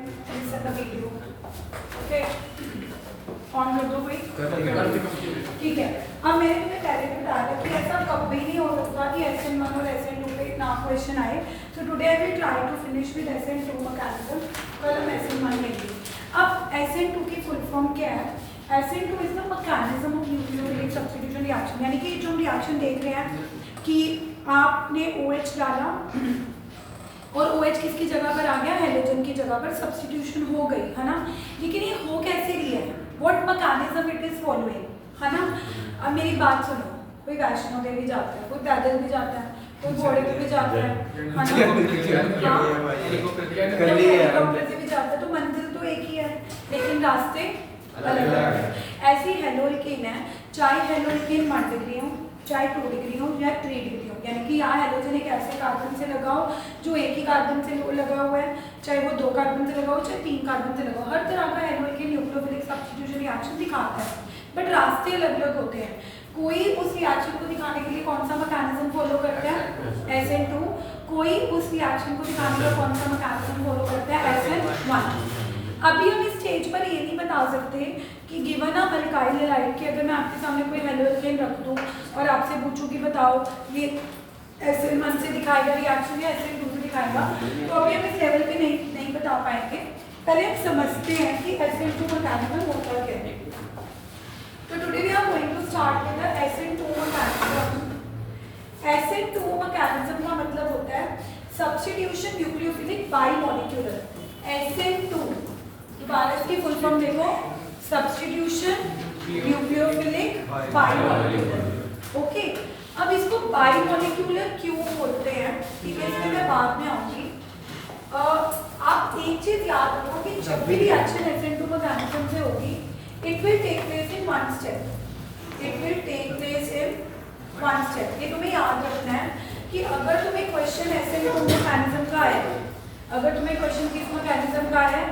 the video. Okay. On कर दो कोई, ठीक है। अब मैंने तुम्हें पहले भी बताया था कि ऐसा कभी नहीं हो सकता कि SN1 और SN2 पे ना क्वेश्चन आए। So today I will try to finish with SN2 mechanism। कल हम SN1 लेंगे। अब SN2 की फुल फॉर्म क्या है? SN2 is the mechanism of nucleophilic substitution reaction। यानी कि जो हम रिएक्शन देख रहे हैं कि आपने OH डाला और OH किसकी जगह पर आ गया, हेलोजन की जगह पर सब्स्टिट्यूशन हो गई, है ना। लेकिन ये हो कैसे रही है, what mechanism it is following, है ना। अब मेरी बात सुनो, कोई वैष्णो देवी जाता है, कोई पैदल भी जाता है, कोई घोड़े पे भी जाता है ना, हेलीकॉप्टर से भी जाता है, तो मंजिल तो एक ही है लेकिन रास्ते अलग अलग है। ऐसी हेलोइकिन है, चाहे हेलोइकिन 1 डिग्री हो, चाहे 2 डिग्री हो या 3 डिग्री हो, यानी कि यहाँ हेलोजन एक ऐसे कार्बन से लगा हो जो एक ही कार्बन से लगा हुआ है, चाहे वो 2 कार्बन से लगा हो, चाहे 3 कार्बन से लगा हो, हर तरह का हेलोइकिन न्यूक्लियोफिलिक सब्स्टिट्यूशन रिएक्शन दिखाता है, बट रास्ते अलग अलग होते हैं। कोई उस रिएक्शन को दिखाने के लिए कौन सा मैकेनिज्म फॉलो करता है, SN2, कोई उस रिएक्शन को दिखाने का कौन सा मैकेनिज्म फॉलो करता है, SN1। अभी हम इस स्टेज पर ये नहीं बता सकते कि गिवन अ अल्काइल हैलाइड कि अगर मैं आपके सामने कोई हेलोजन रख दूं और आपसे पूछूं कि बताओ ये SN1 से दिखाएगा रिएक्शन या SN2 से दिखाएगा, तो अभी हम इस लेवल पे नहीं बता पाएंगे। पहले हम समझते हैं कि SN2 मैकेनिज्म होता क्या है। तो today we are going to start with the SN2 mechanism. SN2 mechanism का मतलब होता है सब्स्टिट्यूशन न्यूक्लियोफिलिक बाइमॉलिक्यूलर। SN2 भारत की फुल फॉर्म देखो, सब्स्टिट्यूशन न्यूक्लियोफिलिक बाइमॉलिक्यूलर। ओके, अब इसको बाइमॉलिक्यूलर क्यों बोलते हैं, ठीक है, इसमें मैं बाद में आऊंगी। आप एक चीज याद रखो कि जब भी रिएक्शन SN2 मैकेनिज्म से होगी, it will take place in 1 step. It will take place in 1 step. ये तुम्हें याद रखना है कि अगर तुम्हें क्वेश्चन SN2 मैकेनिज्म का है, अगर तुम्हें क्वेश्चन किस मैकेनिज्म का है,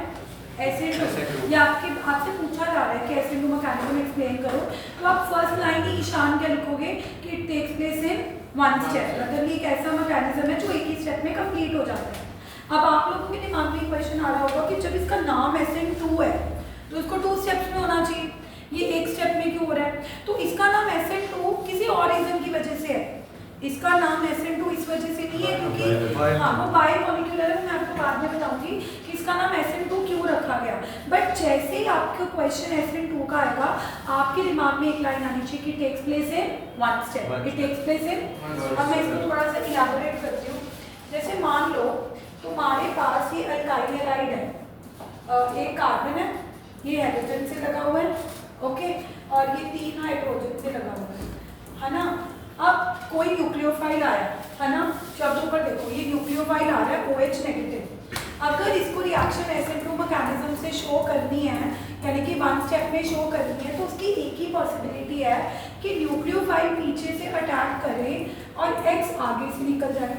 SN2, या आपसे पूछा जा रहा है कि SN2 मैकेनिज्म एक्सप्लेन करो, तो आप फर्स्ट लाइन ही ईशान क्या लिखोगे कि it takes place in 1 step. मतलब ये एक ऐसा मैकेनिज्म है जो एक ही स्टेप में कंप्लीट हो जाता है। अब आप लोगों के दिमाग में क्वेश्चन आ रहा होगा कि जब इसका नाम SN2 है तो इसको 2 स्टेप्स में होना चाहिए, ये एक स्टेप में क्यों हो रहा है? तो इसका नाम SN2 किसी और रीजन की वजह से है। इसका नाम SN2 इस वजह से नहीं है क्योंकि हाँ वो बाइमॉलिक्यूलर है, मैं आपको बाद में बताऊंगी कि इसका नाम SN2 क्यों रखा गया। बट जैसे ही आपका क्वेश्चन SN2 का आएगा, आपके दिमाग में एक लाइन आनी चाहिए कि takes place in 1 step. It takes place in, अब मैं इसको थोड़ा सा इलैबोरेट करती हूँ। जैसे मान लो तुम्हारे पास ये अल्काइल हैलाइड है, एक कार्बन है, ये हाइड्रोजन से लगा हुआ है, ओके, और ये 3 हाइड्रोजन से लगा हुआ है ना। अब कोई न्यूक्लियोफाइल आया, है ना, शब्दों पर देखो, ये न्यूक्लियोफाइल आ रहा है OH नेगेटिव। अगर इसको रिएक्शन SN2 मैकेनिज्म से शो करनी है, यानी कि 1 स्टेप में शो करनी है, तो उसकी एक ही पॉसिबिलिटी है कि न्यूक्लियोफाइल पीछे से अटैक करे और X आगे से निकल जाए।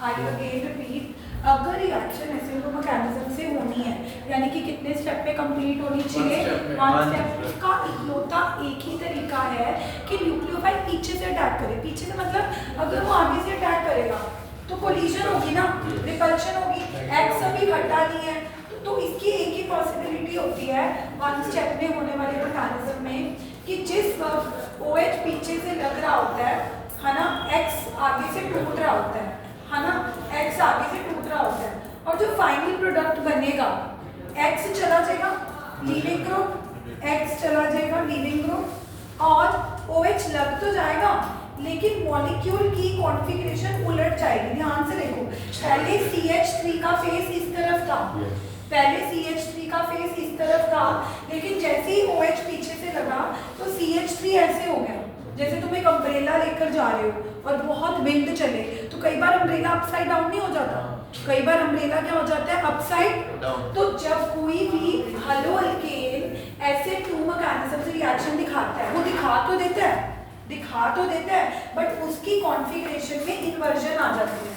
आई अगेन रिपीट, अगर रिएक्शन SN2 मैकेनिज्म से होनी है, यानी कि कितने स्टेप पे कंप्लीट होनी चाहिए, 1 स्टेप। उसका इकलौता एक ही तरीका है कि न्यूक्लियोफाइल पीछे से अटैक करे। पीछे से मतलब अगर वो आगे से अटैक करेगा तो कोलिजन होगी ना, रिपल्शन होगी, X अभी घटा नहीं है, तो इसकी एक ही पॉसिबिलिटी होती है 1 स्टेप में होने वाले मैकेनिज्म में कि जिस वक्त OH पीछे से लग रहा होता है ना, X आगे से टूट रहा होता है ना, X आगे से टूट रहा होता है, और जो फाइनल प्रोडक्ट बनेगा X चला जाएगा लीविंग ग्रुप, X चला जाएगा लीविंग ग्रुप, और OH लग तो जाएगा लेकिन मॉलिक्यूल की कॉन्फ़िगरेशन उलट जाएगी। ध्यान से देखो, पहले CH3 का फेस इस तरफ था, पहले CH3 का फेस इस तरफ था, लेकिन जैसे ही OH पीछे से लगा तो CH3 ऐसे हो गया। जैसे तुम एक अम्ब्रेला लेकर जा रहे हो और बहुत विंड चले, तो कई बार अम्ब्रेला अपसाइड डाउन नहीं हो जाता, कई बार अम्ब्रेला क्या हो जाता है, अपसाइड डाउन। तो जब कोई भी हेलो अल्केन SN2 मैकेनिज्म से रिएक्शन दिखाता है, वो दिखा तो देता है, बट उसकी कॉन्फ़िगरेशन में इन्वर्जन आ जाती है,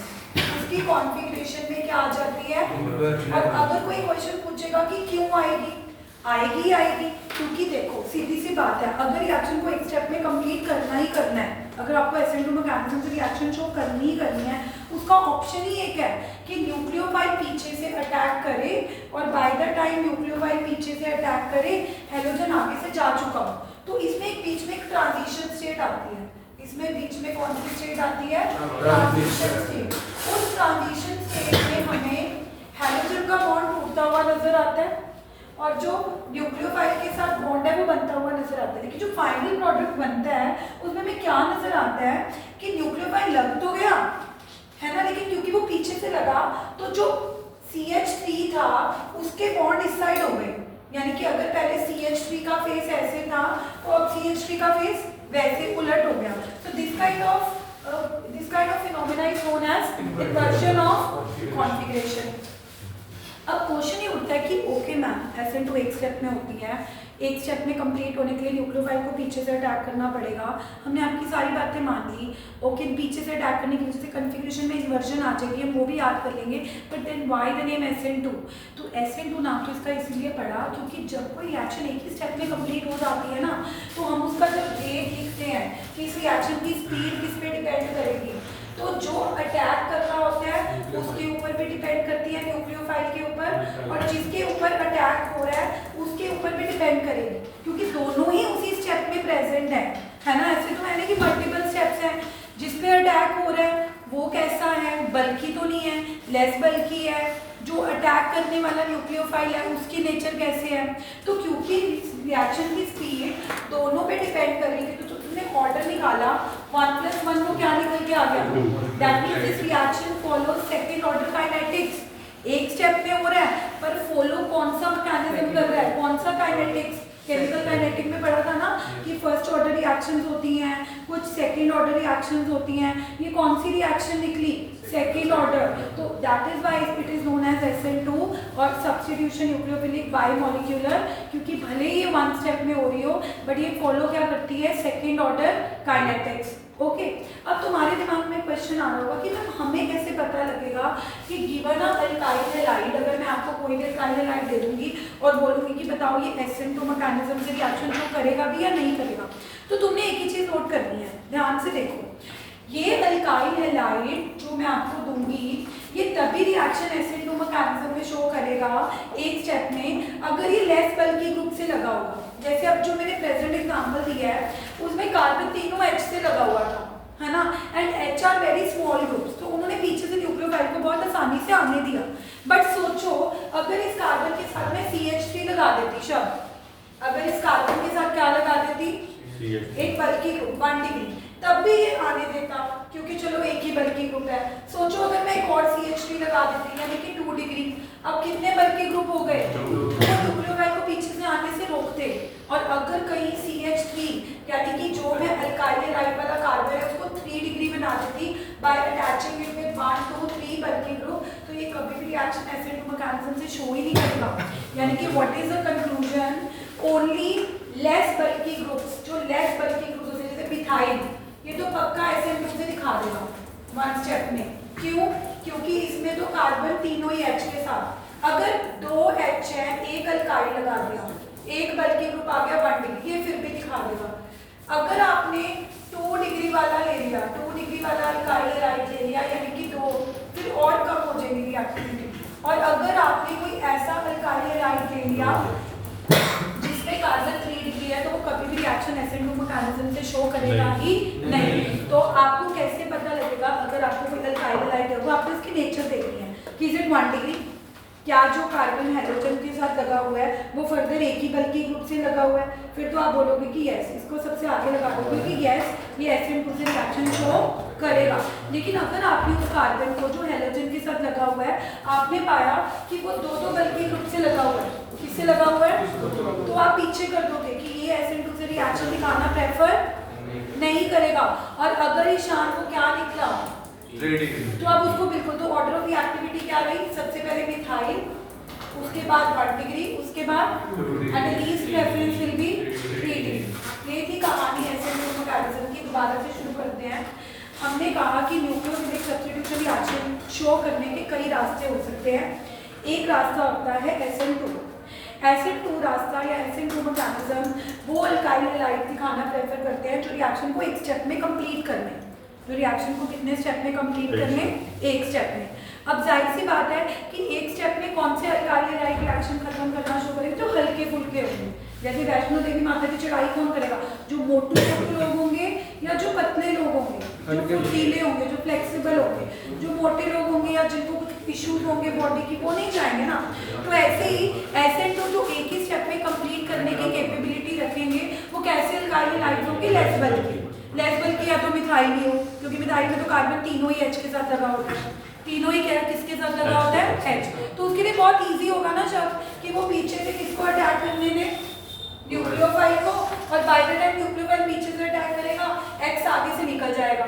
उसकी कॉन्फ़िगरेशन में क्या आ जाती है। और अगर कोई क्वेश्चन पूछेगा कि क्यों आएगी, क्योंकि देखो सीधी सी बात है, अगर रिएक्शन को एक स्टेप में कंप्लीट करना ही करना है, अगर आपको SN2 मैकेनिज्म से रिएक्शन शो करनी ही करनी है, उसका ऑप्शन ही एक है कि न्यूक्लियोफाइल पीछे से अटैक करे और बाय द टाइम न्यूक्लियोफाइल पीछे से अटैक करे हैलोजन आगे से जा चुका हो। तो इसमें एक बीच में एक ट्रांजिशन स्टेट आती है, इसमें बीच में कौन सी स्टेट आती है? Transition state. उस ट्रांजिशन स्टेट में हमें हैलोजन का बॉन्ड टूटता हुआ नजर आता है और जो न्यूक्लियोफाइल के साथ बॉन्ड है वो बनता हुआ नजर आता है। लेकिन जो फाइनल प्रोडक्ट बनता है उसमें हमें क्या नजर आता है कि न्यूक्लियोफाइल लग तो गया है ना, लेकिन क्योंकि वो पीछे से लगा तो जो CH3 था उसके बॉन्ड इस साइड हो गए, यानी कि अगर पहले CH3 का फेस ऐसे था तो अब CH3 का फेस वैसे उलट हो गया। So this kind of phenomena is known as inversion of configuration। अब क्वेश्चन ये उठता है कि ओके मैम SN2 एक स्टेप में होती है, एक स्टेप में कंप्लीट होने के लिए न्यूक्लियोफाइल को पीछे से अटैक करना पड़ेगा, हमने आपकी सारी बातें मान ली। ओके पीछे से अटैक करने की वजह से कन्फिग्रेशन में इन्वर्जन आ जाएगी, हम वो भी याद कर लेंगे। But then why the name SN2? तो SN2 नाम तो इसका इसीलिए पड़ा क्योंकि जब कोई रिएक्शन एक ही स्टेप में कंप्लीट हो जाती है ना तो हम उसका जब रेट लिखते हैं कि इस रिएक्शन की स्पीड किस पे डिपेंड करेगी, तो जो अटैक कर रहा होता है उसके ऊपर भी डिपेंड करती है न्यूक्लियोफाइल के ऊपर, और जिसके ऊपर अटैक हो रहा है उसके ऊपर भी डिपेंड करेगी क्योंकि दोनों ही उसी स्टेप में प्रेजेंट है ना। ऐसे तो मैंने कि मल्टीपल स्टेप्स हैं, जिस पे अटैक हो रहा है वो कैसा है, बल्कि तो नहीं है, लेस बल्कि है, जो अटैक करने वाला न्यूक्लियोफाइल है उसकी नेचर कैसे है। तो क्योंकि रिएक्शन की स्पीड दोनों पे डिपेंड करेगी तो तुमने ऑर्डर निकाला 1+1 को क्या निकल के आ गया, that means this reaction follow second order kinetics. एक स्टेप में हो रहा है पर फॉलो कौन सा मैकेनिज्म कर रहा है, कौन सा काइनेटिक्स। केमिकल काइनेटिक में पढ़ा था ना कि फर्स्ट ऑर्डर रिएक्शंस होती हैं, कुछ सेकंड ऑर्डर रिएक्शंस होती हैं, ये कौन सी रिएक्शन निकली, सेकंड ऑर्डर। तो that is why it is known as SN2 और सब्स्टिट्यूशन न्यूक्लियोफिलिक बाइमोलिक्यूलर, क्योंकि भले ही ये वन स्टेप में हो रही हो बट ये फॉलो क्या करती है, सेकंड ऑर्डर काइनेटिक्स। ओके अब तुम्हारे दिमाग में क्वेश्चन आ रहा होगा कि मैम हमें कैसे पता लगेगा कि गिवन अ अल्काइल हैलाइड, अगर मैं आपको कोई भी अल्काइल हैलाइड दे दूंगी और बोलूंगी कि बताओ ये SN2 मैकेनिज्म से रिएक्शन शो करेगा भी या नहीं करेगा, तो तुमने एक ही चीज नोट करनी है, ध्यान से देखो। ये अल्काइल हैलाइड जो मैं आपको दूंगी ये तभी रिएक्शन SN2 मैकेनिज्म में शो करेगा एक स्टेप में अगर ये लेस बल्की ग्रुप से लगा होगा। जैसे अब जो मैंने प्रेजेंट एग्जांपल दिया है उसमें कार्बन तीनों H से लगा हुआ था, है ना, and H are very small groups, तो उन्होंने पीछे से न्यूक्लियोफाइल को बहुत आसानी से आने दिया। बट सोचो अगर इस कार्बन के साथ मैं CH3 लगा देती शब्द, अगर इस कार्बन के साथ क्या लगा देती, एक बल्की ग्रुप 1 डिग्री, तब भी ये आने देता क्योंकि चलो एक ही बल्की ग्रुप है। सोचो अगर मैं एक और CH3 लगा देती यानी कि 2 डिग्री, अब कितने बल्की ग्रुप हो गए, न्यूक्लियोफाइल को पीछे से आने से रोकते। और अगर कहीं CH3 यानी कि जो है अल्काइल हैलाइड वाला कार्बन है उसको 3 डिग्री बना देती bye attaching it with 1 2 3 bulky group, तो ये कभी भी रिएक्शन SN2 मैकेनिज्म से शो ही नहीं करेगा। यानी कि what is the conclusion, only less bulky groups, जो लेस बल्की ग्रुप्स जैसे मिथाइल, ये तो पक्का SN2 से दिखा देगा वन स्टेप में। क्यों? क्योंकि इसमें तो कार्बन तीनों ही H के साथ, अगर 2 H है एक अल्काइल लगा दिया, एक बल्की ग्रुप आ गया 1 डिग्री, ये फिर भी दिखा देगा। अगर आपने 2 डिग्री वाला ले लिया, 2 डिग्री वाला अल्काइल हैलाइड ले लिया यानी कि 2, फिर और कम हो जाएगी रिएक्टिविटी। और अगर आपने कोई ऐसा अल्काइल हैलाइड ले लिया जिसमें कार्बन 3 डिग्री है तो वो कभी भी रिएक्शन SN2 मैकेनिज्म से शो करेगा ही नहीं। तो आपको कैसे पता लगेगा अगर आपको कोई अल्काइल हैलाइड है, वो आपको इसकी नेचर देखनी है कि इज इट 1 डिग्री, क्या जो कार्बन हाइड्रोजन के साथ लगा हुआ है वो फर्दर एक ही बल्की ग्रुप से लगा हुआ है, फिर तो आप बोलोगे कि यस, इसको सबसे आगे लगा दो क्योंकि यस ये SN2 से रिएक्शन शो करेगा। लेकिन अगर आपने उस कार्बन को जो हैलोजन के साथ लगा हुआ है आपने पाया कि वो 2 बल्की ग्रुप से लगा हुआ है, किससे लगा हुआ है, तो आप पीछे कर दोगे कि ये SN2 से रिएक्शन दिखाना प्रेफर नहीं करेगा। और अगर ईशान को क्या निकला, तो अब उसको बिल्कुल, तो ऑर्डर ऑफ रिएक्टिविटी क्या रही, सबसे पहले मिथाइल, उसके बाद 1 डिग्री, उसके बाद and least preference will be 3 degree. ये थी कहानी SN2 मैकेनिज्म की। दोबारा से शुरू करते हैं। हमने कहा कि न्यूक्लियोफिलिक सब्स्टिट्यूशन रिएक्शन शो करने के कई रास्ते हो सकते हैं। एक रास्ता होता है SN2 रास्ता या SN2 मैकेनिज्म, वो अल्काइल हैलाइड दिखाना प्रेफर करते हैं जो रिएक्शन को एक स्टेप में कंप्लीट करने, तो रिएक्शन को कितने स्टेप में कंप्लीट करने, एक स्टेप में। अब जाहिर सी बात है कि एक स्टेप में कौन से अल्काइल हैलाइड रिएक्शन खत्म करना शुरू करेंगे, जो हल्के फुल्के होंगे। जैसे वैष्णो देवी माता की चढ़ाई कौन करेगा, जो मोटे लोग होंगे या जो पतले लोग होंगे, जो फुर्तीले होंगे, जो फ्लेक्सिबल होंगे। जो मोटे लोग होंगे या जिनको कुछ इश्यूज होंगे बॉडी की, वो नहीं जाएंगे ना। तो ऐसे ही SN2 जो एक ही स्टेप में कंप्लीट करने की कैपेबिलिटी रखेंगे, वो कैसे अल्काइल हैलाइड होंगे, लेस बल्की। लेस बल्की या तो मिथाइल ही हो, क्योंकि मिथाइल में तो कार्बन तीनों ही H के साथ लगा होता है। तीनों ही क्या किसके साथ लगा होता है, H। तो उसके लिए बहुत इजी होगा ना जब कि वो पीछे से किसको अटैक करने दें, न्यूक्लियोफाइल को, और बाय द टाइम न्यूक्लियोफाइल पीछे से अटैक करेगा, X आगे से निकल जाएगा।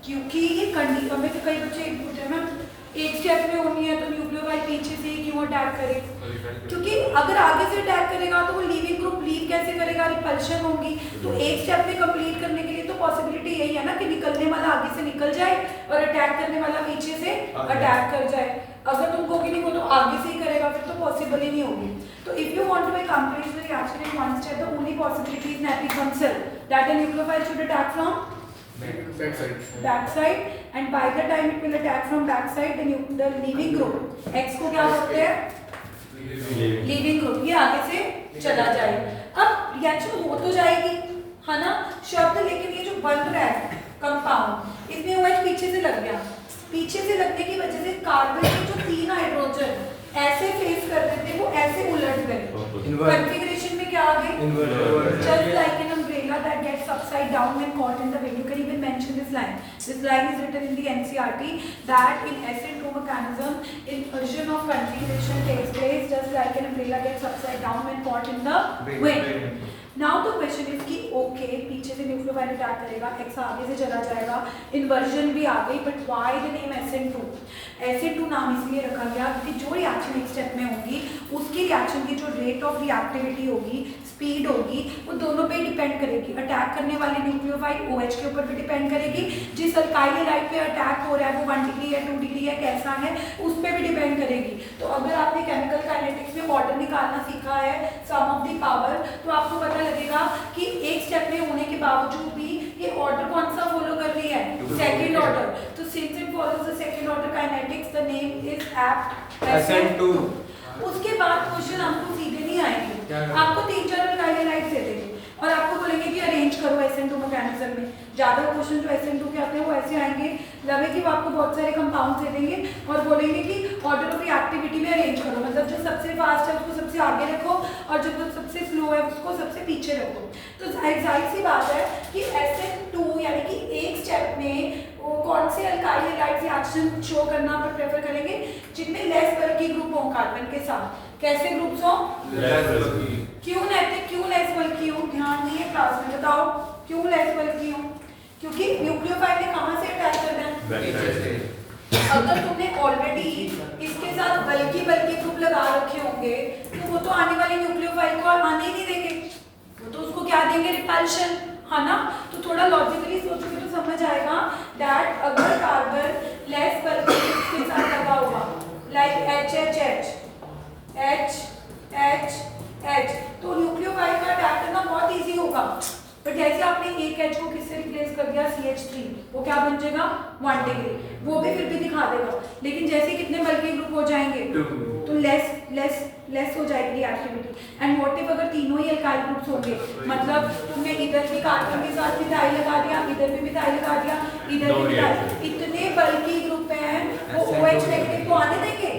क्योंकि ये कंडीशन में तो कई बच्चे पूछते हैं मैम एक स्टेप में होनी है तो न्यूक्लियोफाइल पीछे से ही क्यों अटैक करे, क्योंकि अगर आगे से अटैक करेगा तो वो लीविंग ग्रुप लीव कैसे करेगा, रिपल्शन होगी। तो एक स्टेप में कंप्लीट करने के लिए तो पॉसिबिलिटी यही है ना कि निकलने वाला आगे से निकल जाए और अटैक करने वाला पीछे से अटैक कर जाए। अगर तुम कहोगे नहीं वो तो आगे से ही करेगा, फिर तो पॉसिबल ही नहीं होगी। तो if you want to accomplish the reaction in one step, the only possibility is that one cell that a nucleophile should attack from backside, and by the time it will attack from backside, the leaving group X को क्या बोलते हैं, leaving group, ये आगे से चला जाए। अब रिएक्शन हो तो जाएगी है ना शब्द, लेकिन ये जो बन रहा है कंपाउंड, इसमें OH पीछे से लग गया। पीछे से लगने की वजह से कार्बन के जो 3 हाइड्रोजन ऐसे फेस कर रहे थे वो ऐसे उलट गए। कॉन्फ़िगरेशन में क्या आ गए, just like an umbrella that gets upside down when caught in the wind. You can even mention this line. This line is written in the NCERT that in SN2 mechanism, inversion of configuration takes place just like an umbrella gets upside down when caught in the wind. Now the question is कि okay पीछे से nucleophile attack करेगा, X आगे से चला जाएगा, inversion भी आ गई, but why the name SN2? SN2 नाम इसलिए रखा गया क्योंकि जो रिएक्शन एक स्टेप में होगी उसकी रिएक्शन की जो रेट ऑफ रिएक्टिविटी होगी, स्पीड होगी, वो दोनों पे डिपेंड करेगी। अटैक करने वाले न्यूक्लियोफाइल OH के ऊपर भी डिपेंड करेगी, जिस अल्काइल हैलाइड पे अटैक हो रहा है वो 1 डिग्री है, 2 डिग्री है, कैसा है, उस पर भी डिपेंड करेगी। तो अगर आपने केमिकल काइनेटिक्स में ऑर्डर निकालना सीखा है, सम ऑफ द पावर, तो आपको पता लगेगा कि एक स्टेप में होने के बावजूद भी ये ऑर्डर कौन सा फॉलो कर रही है, सेकंड ऑर्डर। तो since it follows the second order kinetics, the name is apt SN2। उसके बाद क्वेश्चन आपको सीधे नहीं आएंगे, आपको 3-4 अल्काइल हैलाइड्स दे देंगे और आपको बोलेंगे कि अरेंज करो SN2 मैकेनिज्म में। ज्यादा क्वेश्चन जो SN2 के आते हैं वो ऐसे आएंगे, लगे कि वो आपको बहुत सारे कंपाउंड्स दे देंगे और बोलेंगे कि ऑर्डर ऑफ रिएक्टिविटी में अरेंज करो, मतलब जो सबसे फास्ट है उसको सबसे आगे रखो और जो सबसे स्लो है उसको सबसे पीछे रखो। तो जाहिर सी बात है कि SN2 यानी कि एक स्टेप में वो कौन से अल्काइल हैलाइड रिएक्शन शो करना पर प्रेफर करेंगे, जिनमें लेस बल्की ग्रुप हो कार्बन के साथ। कैसे ग्रुप्स हो, लेस बल्की। क्यों नैतिक, क्यों लेस बल्की हो, ध्यान नहीं है क्लास में, बताओ क्यों लेस बल्की हो? क्योंकि न्यूक्लियोफाइल ने कहां से अटैक करना है, अगर तुमने ऑलरेडी इसके साथ बल्की ग्रुप लगा रखे होंगे तो वो तो आने वाले न्यूक्लियोफाइल को आने ही नहीं देंगे, वो तो उसको क्या देंगे, रिपल्शन, है ना। तो थोड़ा लॉजिकली सोचोगे तो समझ आएगा दैट अगर कार्बन लेस बल्की के साथ लगा होगा लाइक HHH H तो न्यूक्लियोफाइल का अटैक करना बहुत इजी होगा। पर जैसे आपने एक H को किससे रिप्लेस कर दिया, CH3, वो क्या बन जाएगा, 1 डिग्री, वो भी फिर भी दिखा देगा। लेकिन जैसे कितने बल्कि ग्रुप हो जाएंगे तो लेस हो जाएगी रिएक्टिविटी। एंड व्हाट इफ अगर तीनों ही अल्काइल ग्रुप्स होंगे, मतलब तुमने इधर भी कार्बन के साथ मिथाइल लगा दिया, इधर भी मिथाइल लगा दिया, इधर भी मिथाइल, इतने बल्की ग्रुप हैं वो OH नेगेटिव को आने देंगे?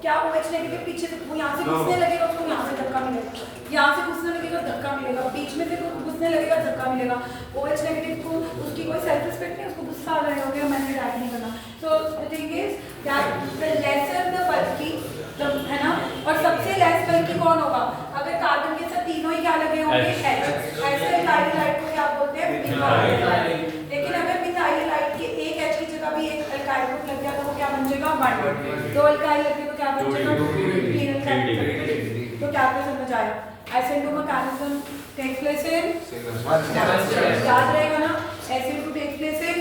क्या OH नेगेटिव पीछे से वो यहाँ से घुसने लगेगा, उसको यहाँ से धक्का मिलेगा, यहाँ से घुसने लगेगा धक्का मिलेगा, बीच में से घुसने लगेगा धक्का मिलेगा। OH नेगेटिव को उसकी कोई सेल्फ रिस्पेक्ट नहीं, उसको गुस्सा आ रहा होगा मैंने अटैक नहीं करना। तो the thing is that the lesser the बल्की, है ना। और सबसे लेस बल्की कौन होगा, अगर कार्बन के साथ तीनों ही क्या लगे होंगे, H, ऐसे अल्काइल हैलाइड को क्या बोलते हैं, मिथाइल हैलाइड। लेकिन अगर मिथाइल हैलाइड के एक H की जगह भी एक अल्काइल ग्रुप लग गया तो वो क्या बन जाएगा, 1। 2 अल्काइल लग गए तो क्या बन जाएगा, 3 अल्काइल। तो क्या आपको समझ आया, SN2 मैकेनिज्म टेक प्लेस इन, याद रहेगा ना, SN2 टेक प्लेस इन,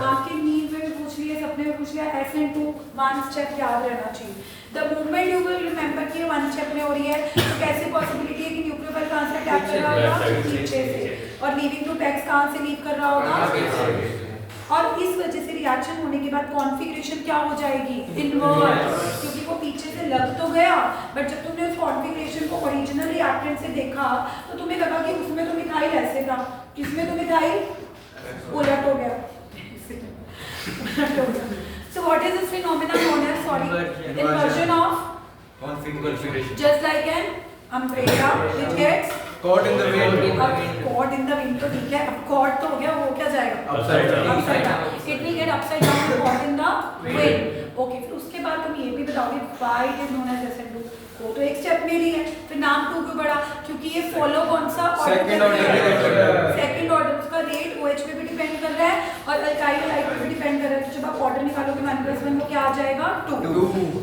आपकी नींद में भी पूछ लिया, सपने में पूछ लिया, SN2 1 स्टेप याद रहना चाहिए। The moment you will remember कि 1 स्टेप में हो रही है तो कैसे पॉसिबिलिटी है कि न्यूक्लियोफाइल कहां से अटैक कर रहा होगा, पीछे से, और लीविंग ग्रुप X कहां से लीव कर रहा होगा, और इस वजह से रिएक्शन होने के बाद कॉन्फ़िगरेशन क्या हो जाएगी, इन्वर्स, क्योंकि वो पीछे से लग तो गया बट जब तुमने उस कॉन्फ़िगरेशन को ओरिजिनल रिएक्टेंट से देखा तो तुम्हें लगा कि उसमें तो मिथाइल ऐसे था, किसमें तो मिथाइल उलट हो गया। So what is this phenomenon known as, inversion of configuration, just like an umbrella which gets caught in the wind, caught in the wind तो ठीक है, अब caught तो हो गया, वो क्या जाएगा upside down, it will get upside down and caught in the wind। Okay, फिर उसके बाद तुम ये भी बताओगे why it is known as SN2, वो तो एक स्टेप में ही है, फिर नाम 2 क्यों पड़ा, क्योंकि ये फॉलो कौन सा सेकंड ऑर्डर, सेकंड ऑर्डर, उसका रेट OH पे भी डिपेंड कर रहा है और अल्काइल हैलाइड पे भी डिपेंड कर रहा है। तो जब आप ऑर्डर निकालोगे 1+1 वो क्या आ जाएगा 2।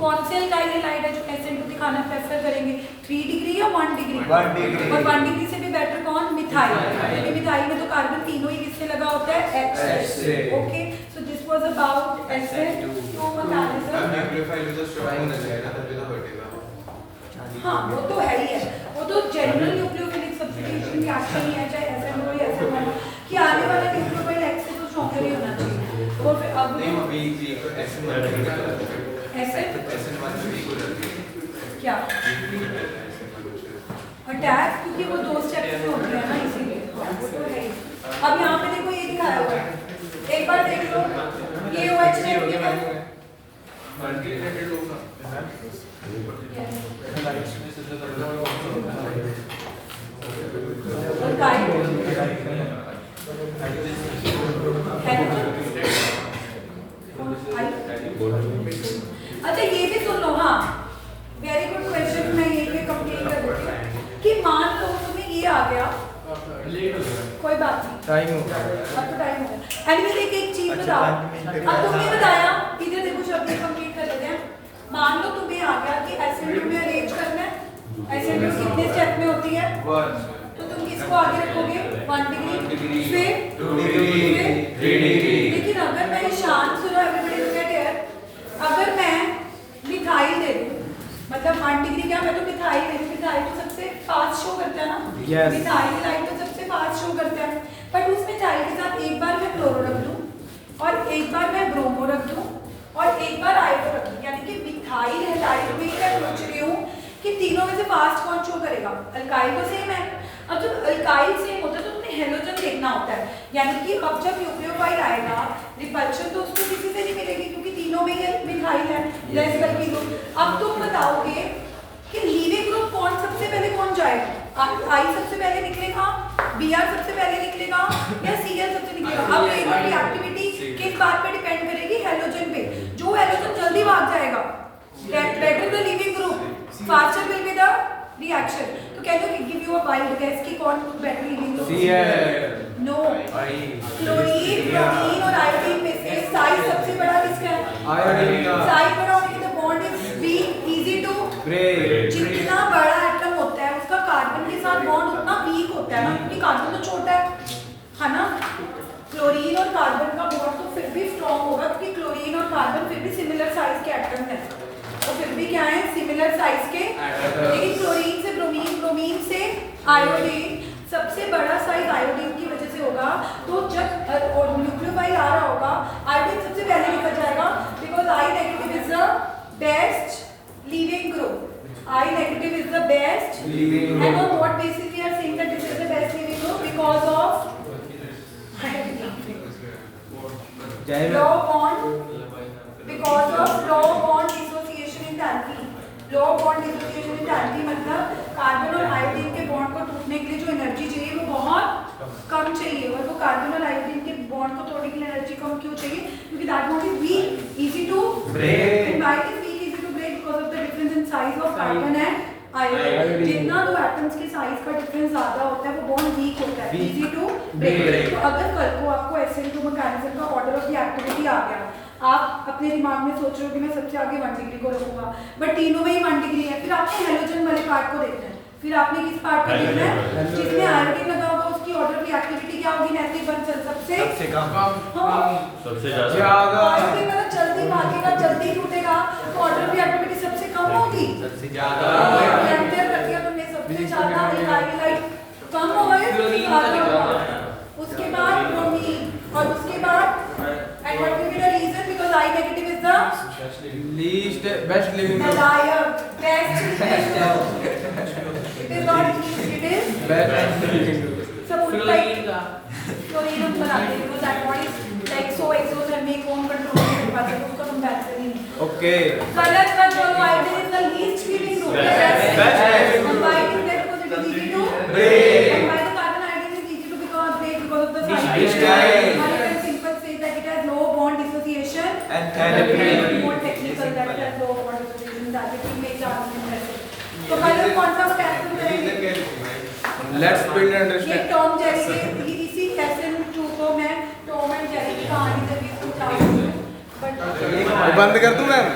कौन से अल्काइल हैलाइड है जो SN2 दिखाना प्रेफर करेंगे, 3 डिग्री या 1 डिग्री? 1 डिग्री। और 1 डिग्री से भी बेटर कौन, मिथाइल, क्योंकि मिथाइल में तो कार्बन तीनों ही किससे लगा होता है, H से। Okay, so this was about SN2 mechanism. हाँ, वो तो है ही है, वो तो जनरल न्यूक्लियोफिलिक सब्स्टिट्यूशन रिएक्शन ही है, चाहे SN2 या SN1 कि आने वाला न्यूक्लियोफाइल X से तो स्ट्रॉन्गर ही होना चाहिए। और फिर अब नहीं अभी SN1 क्या अटैक, क्योंकि वो 2 स्टेप्स में होती है ना, इसीलिए वो तो है ही। अब यहाँ पे देखो ये दिखाया हुआ है, एक बार देख लो ये OH नेगेटिव है, अच्छा ये भी सुन लो, हाँ वेरी गुड क्वेश्चन, मैं ये भी कंप्लीट कर देती हूँ कि मान लो तुम्हें ये आ गया, कोई बात नहीं, टाइम हो गया, अब तो टाइम हो गया। एनीवे एक चीज बताओ, अब तुमने बताया, इधर देखो शब्द कंप्लीट कर लेते हैं। मान लो तुम्हें आ गया कि SN2 में अरेंज करना है, SN2 कितने स्टेप में होती है, तो तुम किसको आगे रखोगे, 1 डिग्री, फिर 2 डिग्री, 3 डिग्री। लेकिन अगर मैं शांत सुनो, एवरीबॉडी लुक एट हियर, अगर मैं मिथाइल दे दूं, मतलब 1 डिग्री क्या, मैं तो मिथाइल दे दूं, मिथाइल तो सबसे फास्ट शो करता है ना, मिथाइल लाइट तो सबसे फास्ट शो करता है, बट उस मिथाइल के साथ एक बार मैं क्लोरो रख दूं और एक बार मैं ब्रोमो रख दूं और एक बार आयोडो रख दूं, यानी कि मिथाइल हैलाइड में क्या सोच रही हूँ कि तीनों में से फास्ट कौन शो करेगा, अल्काइल तो सेम है। अब जब अल्काइल सेम होता है तो तुम्हें हेलोजन देखना होता है, यानी कि अब जब न्यूक्लियोफाइल आएगा रिपल्शन तो उसको किसी से नहीं मिलेगी क्योंकि तीनों में ही मिथाइल है, लेस बल्कि ग्रुप। अब तुम बताओगे कि लीविंग ग्रुप कौन सबसे पहले कौन जाएगा, आई सबसे पहले निकलेगा, Br सबसे पहले निकलेगा या Cl सबसे निकलेगा। अब रिएक्टिविटी किस बात पे डिपेंड करेगी, हेलोजन पे, जो हेलोजन जल्दी भाग जाएगा better the leaving group, faster will be the reaction. तो कहते हो कि give you a wild guess कि कौन better leaving group, Cl, no, chlorine, bromine और आयोडीन में से साइज सबसे बड़ा किसका है, आयोडीन का। साइज बड़ा होने के तो bond is weak, easy to break. जितना बड़ा एटम होता है उसका कार्बन के साथ बॉन्ड उतना वीक होता है ना, क्योंकि कार्बन तो छोटा है ना। क्लोरीन और कार्बन का बॉन्ड तो फिर भी स्ट्रॉन्ग होगा क्योंकि क्लोरीन और कार्बन फिर भी सिमिलर साइज के एटम हैं, तो फिर भी क्या है, सिमिलर साइज के। लेकिन क्लोरीन से ब्रोमीन, ब्रोमीन से आयोडीन, सबसे बड़ा साइज आयोडीन की वजह से होगा। तो जब न्यूक्लियोफाइल आ रहा होगा आयोडीन सबसे पहले निकल जाएगा, because I negative is the best leaving group, I negative is the best leaving and on what basis we are saying that this is the best leaving group, because of law bond, because of law bond dissociation enthalpy। law bond dissociation enthalpy मतलब carbon और iodine के bond को टूटने के लिए जो energy चाहिए वो बहुत कम चाहिए, और वो कार्बन और आयोडीन के बॉन्ड को तोड़ने के लिए एनर्जी कम क्यों चाहिए, क्योंकि that bond is week, easy to break, and why it is weak, easy to break, because of the difference in size of carbon and iodine। जितना दो एटम्स के साइज का डिफरेंस ज्यादा होता है वो बॉन्ड वीक होता है, easy to break। तो अगर कल को आपको SN2 मैकेनिज्म का ऑर्डर ऑफ द एक्टिविटी आ गया, आप अपने दिमाग में सोच रहे हो कि मैं सबसे आगे 1 डिग्री को रखूंगा, बट तीनों में ही 1 डिग्री है, फिर आपने हेलोजन वाले पार्ट को देखना है, फिर आपने किस पार्ट को देखना है, जिसमें आयोडीन लगा होगा उसकी ऑर्डर की एक्टिविटी क्या होगी, नैतिक बंचन सबसे कम, सबसे ज्यादा, आयोडीन मतलब जल्दी भागेगा, जल्दी टूटेगा, तो ऑर्डर की एक्टिविटी सबसे कम होगी, सबसे ज्यादा। एंटर रख दिया तुमने, सबसे ज्यादा अल्काइल लाइट कम होगा, उसके बाद ब्रोमीन और उसके बाद because I negative is the Least best living the group. liar. Best living group. It is not least, it is Best living group. suppose like fluorine हम बनाते हैं because that body is like so exothermic, home control नहीं कर पाते तो उसका comparison ही नहीं. Okay. Color का जो iodine is the least living group. Best living And group. why is that? Because it is easy to break. And why the carbon iodine is easy to become break because of the This size. style. I can simple say that it has no bond dissociation. And More technical that it has no bond dissociation. That it will make the argument better. तो color कौन सा कैसे करेंगे? Let's build and ये understand. Tom Jerry के इसी lesson 2 को मैं टॉम एंड जेरी की कहानी से भी पूछा हूं बट ये बंद कर दूं मैम?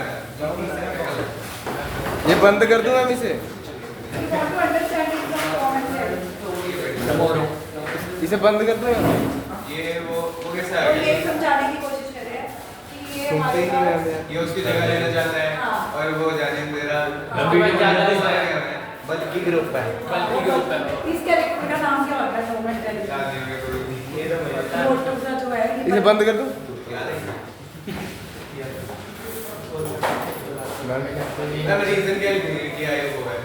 ये बंद कर दूं मैम इसे? You want to understand it from Tom and Jerry इसे बंद कर दूं मैम? ये वो कैसे आ और गया? ये समझाने की कोशिश कर रहे हैं कि ये सुनते हमारे ही नहीं मैम पास यार। ये उसकी जगह लेना चाहता है हाँ। और वो जाने दे रहा बल्कि ग्रुप है। इस कैरेक्टर का नाम क्या होता है टॉम एंड जेरी मोटो सा जो है ये इसे बंद कर दूं? रीजन क्या लिखूंगी कि आया हुआ है